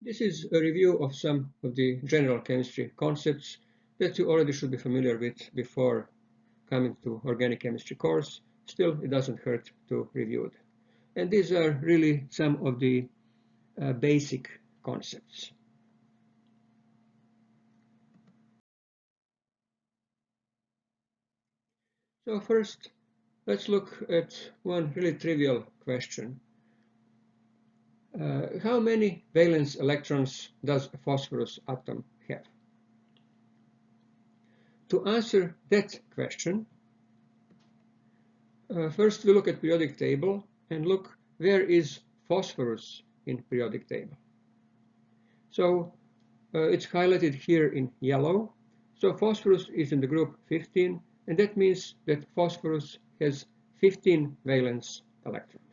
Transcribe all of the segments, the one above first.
This is a review of some of the general chemistry concepts that you already should be familiar with before coming to organic chemistry course. Still, it doesn't hurt to review it. And these are really some of the basic concepts. So first, let's look at one really trivial question. How many valence electrons does a phosphorus atom have? To answer that question, first we look at periodic table and look where is phosphorus in periodic table. So it's highlighted here in yellow. So phosphorus is in the group 15, and that means that phosphorus has 15 valence electrons.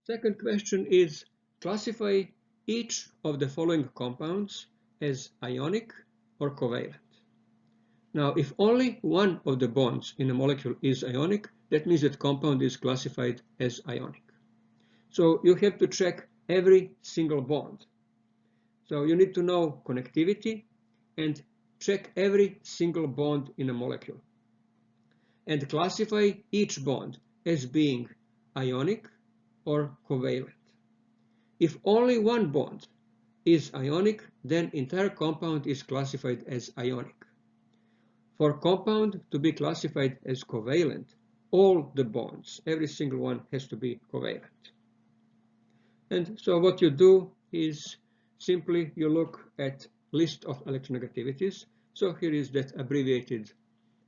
Second question is classify each of the following compounds as ionic or covalent. Now, if only one of the bonds in a molecule is ionic, that means that compound is classified as ionic. So you have to check every single bond. So you need to know connectivity and check every single bond in a molecule. And classify each bond as being ionic or covalent. If only one bond is ionic, then entire compound is classified as ionic. For compound to be classified as covalent, all the bonds, every single one has to be covalent. And so what you do is simply you look at list of electronegativities. So here is that abbreviated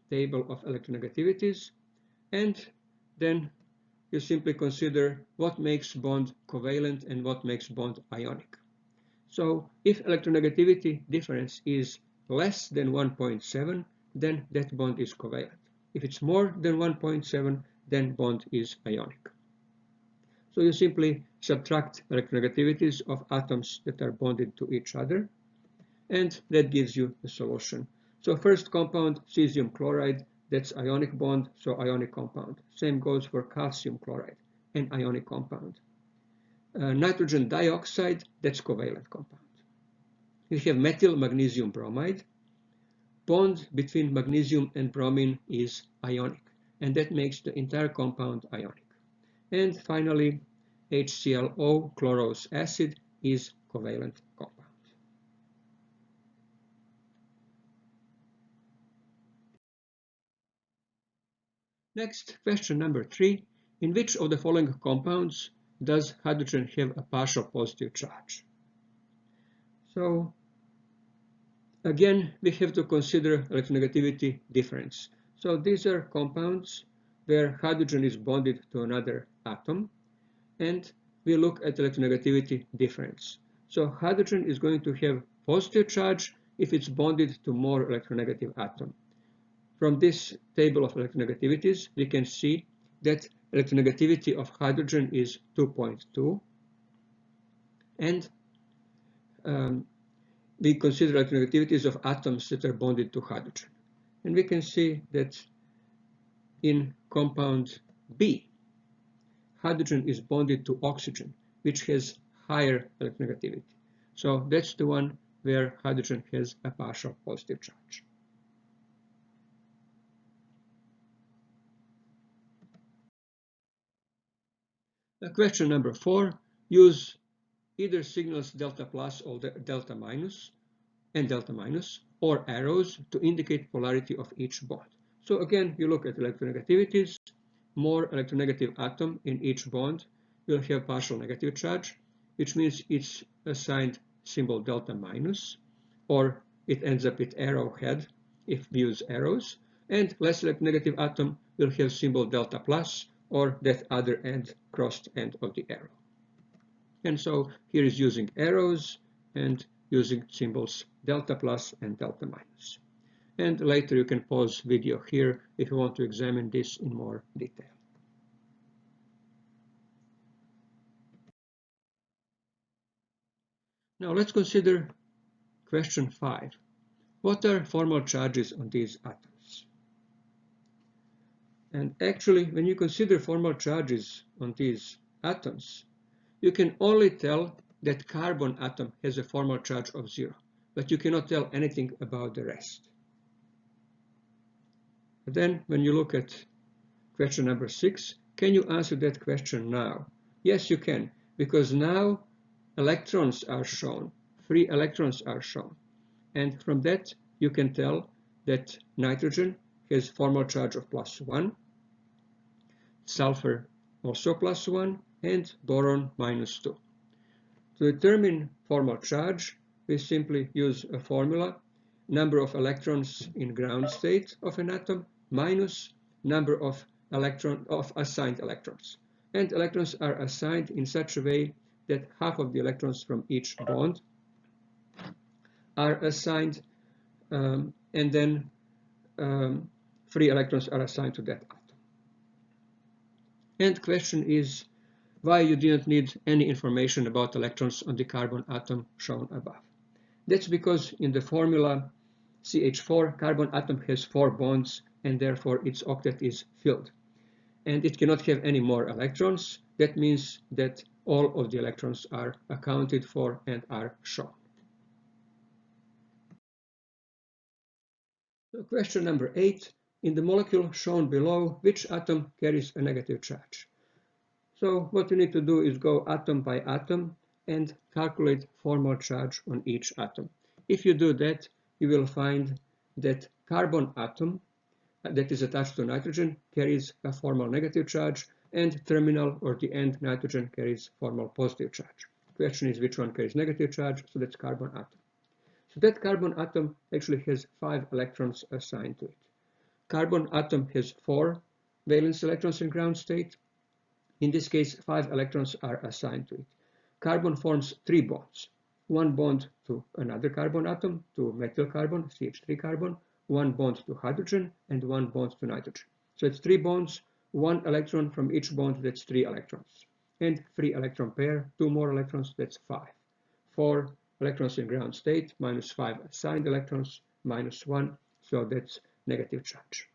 table of electronegativities, and then you simply consider what makes bond covalent and what makes bond ionic. So if electronegativity difference is less than 1.7, then that bond is covalent. If it's more than 1.7, then bond is ionic. So you simply subtract electronegativities of atoms that are bonded to each other, and that gives you the solution. So first compound, cesium chloride, that's ionic bond, so ionic compound. Same goes for calcium chloride, an ionic compound. Nitrogen dioxide, that's covalent compound. You have methyl magnesium bromide. Bond between magnesium and bromine is ionic, and that makes the entire compound ionic. And finally, HClO, chlorous acid, is covalent compound. Next, question number 3. In which of the following compounds does hydrogen have a partial positive charge? So again, we have to consider electronegativity difference. So these are compounds where hydrogen is bonded to another atom, and we look at electronegativity difference. So hydrogen is going to have positive charge if it's bonded to more electronegative atom. From this table of electronegativities, we can see that electronegativity of hydrogen is 2.2, and we consider electronegativities of atoms that are bonded to hydrogen. And we can see that in compound B, hydrogen is bonded to oxygen, which has higher electronegativity. So that's the one where hydrogen has a partial positive charge. Question number 4, use either signals delta plus or delta minus and delta minus, or arrows to indicate polarity of each bond. So again, you look at electronegativities. More electronegative atom in each bond will have partial negative charge, which means it's assigned symbol delta minus, or it ends up with arrowhead if we use arrows, and less electronegative atom will have symbol delta plus, or that other end, crossed end of the arrow. And so here is using arrows and using symbols delta plus and delta minus. And later you can pause video here if you want to examine this in more detail. Now let's consider question 5. What are formal charges on these atoms? And actually, when you consider formal charges on these atoms, you can only tell that carbon atom has a formal charge of 0, but you cannot tell anything about the rest. But then, when you look at question number 6, can you answer that question now? Yes, you can, because now electrons are shown, free electrons are shown. And from that, you can tell that nitrogen has formal charge of +1, sulfur also +1, and boron -2. To determine formal charge, we simply use a formula, number of electrons in ground state of an atom minus number of assigned electrons. And electrons are assigned in such a way that half of the electrons from each bond are assigned, and then free electrons are assigned to that atom. And question is why you didn't need any information about electrons on the carbon atom shown above. That's because in the formula CH4, carbon atom has 4 bonds and therefore its octet is filled. And it cannot have any more electrons. That means that all of the electrons are accounted for and are shown. So question number 8. In the molecule shown below, which atom carries a negative charge? So what you need to do is go atom by atom and calculate formal charge on each atom. If you do that, you will find that carbon atom that is attached to nitrogen carries a formal negative charge, and terminal or the end nitrogen carries formal positive charge. The question is which one carries negative charge, so that's carbon atom. So that carbon atom actually has 5 electrons assigned to it. Carbon atom has 4 valence electrons in ground state. In this case, 5 electrons are assigned to it. Carbon forms 3 bonds. 1 bond to another carbon atom, to methyl carbon, CH3 carbon, 1 bond to hydrogen, and 1 bond to nitrogen. So it's 3 bonds, 1 electron from each bond, that's 3 electrons. And free electron pair, 2 more electrons, that's 5. 4 electrons in ground state, minus 5 assigned electrons, minus 1, so that's negative charge.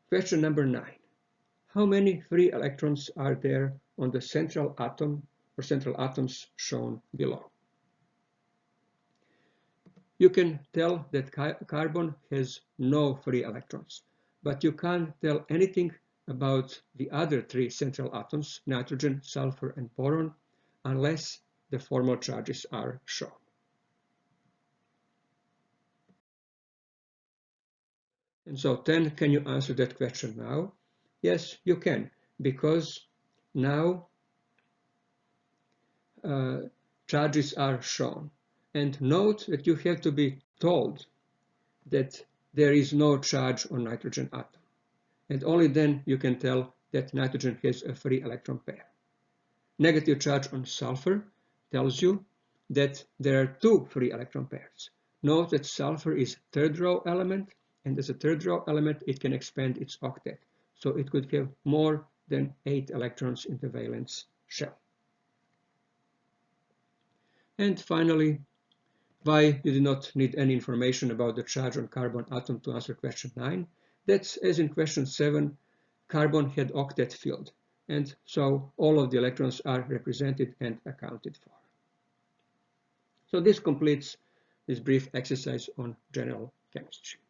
Question number 9. How many free electrons are there on the central atom or central atoms shown below? You can tell that carbon has no free electrons, but you can't tell anything about the other 3 central atoms, nitrogen, sulfur, and boron, unless the formal charges are shown. And so 10, can you answer that question now? Yes, you can, because now charges are shown. And note that you have to be told that there is no charge on nitrogen atom. And only then you can tell that nitrogen has a free electron pair. Negative charge on sulfur tells you that there are 2 free electron pairs. Note that sulfur is third row element, and as a third row element it can expand its octet. So it could have more than 8 electrons in the valence shell. And finally, why you do not need any information about the charge on carbon atom to answer question 9? That's as in question 7, carbon had octet filled, and so all of the electrons are represented and accounted for. So this completes this brief exercise on general chemistry.